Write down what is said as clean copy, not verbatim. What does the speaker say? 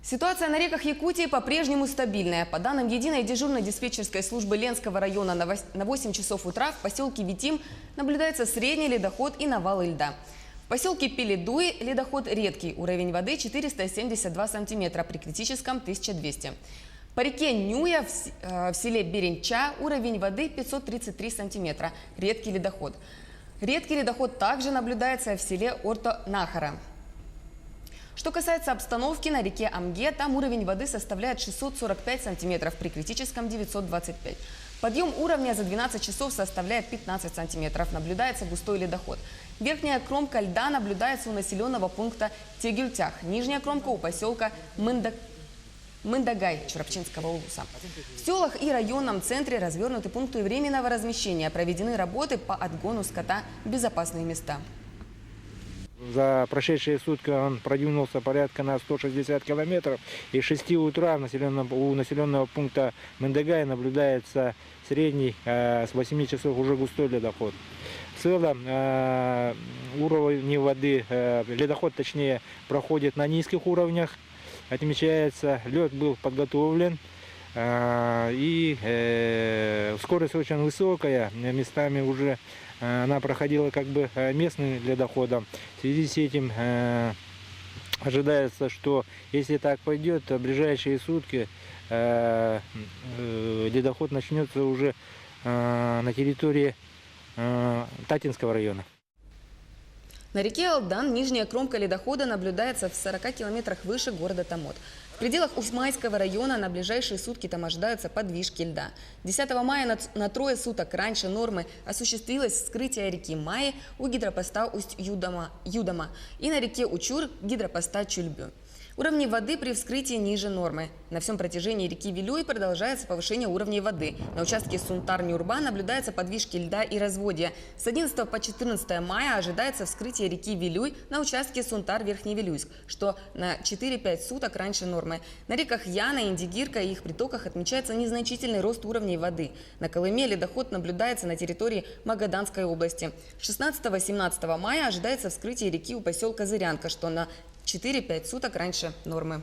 Ситуация на реках Якутии по-прежнему стабильная. По данным единой дежурной диспетчерской службы Ленского района, на 8 часов утра в поселке Витим наблюдается средний ледоход и навалы льда. В поселке Пеледуи ледоход редкий, уровень воды 472 сантиметра, при критическом 1200. По реке Нюя в селе Беренча уровень воды 533 сантиметра, редкий ледоход. Редкий ледоход также наблюдается в селе Орто-Нахара. Что касается обстановки на реке Амге, там уровень воды составляет 645 сантиметров, при критическом 925. Подъем уровня за 12 часов составляет 15 сантиметров, наблюдается густой ледоход. Верхняя кромка льда наблюдается у населенного пункта Тегюльтях, нижняя кромка у поселка Мындагай Чурапчинского улуса. В селах и районном центре развернуты пункты временного размещения, проведены работы по отгону скота в безопасные места. За прошедшие сутки он продвинулся порядка на 160 километров. И с 6 утра у населенного пункта Мындагай наблюдается средний, с 8 часов уже густой ледоход. В целом уровень воды, ледоход точнее, проходит на низких уровнях. Отмечается, лед был подготовлен. И скорость очень высокая, местами уже она проходила как бы местным ледоходом. В связи с этим ожидается, что если так пойдет, то в ближайшие сутки ледоход начнется уже на территории Татинского района. На реке Алдан нижняя кромка ледохода наблюдается в 40 километрах выше города Томот. В пределах Усмайского района на ближайшие сутки там ожидаются подвижки льда. 10 мая на трое суток раньше нормы осуществилось вскрытие реки Майи у гидропоста Усть-Юдома и на реке Учур гидропоста Чульбю. Уровни воды при вскрытии ниже нормы. На всем протяжении реки Вилюй продолжается повышение уровней воды. На участке Сунтар-Нюрба наблюдаются подвижки льда и разводья. С 11 по 14 мая ожидается вскрытие реки Вилюй на участке Сунтар-Верхневилюйск, что на 4-5 суток раньше нормы. На реках Яна, Индигирка и их притоках отмечается незначительный рост уровней воды. На Колыме ледоход наблюдается на территории Магаданской области. 16-17 мая ожидается вскрытие реки у поселка Зырянка, что на 4-5 суток раньше нормы.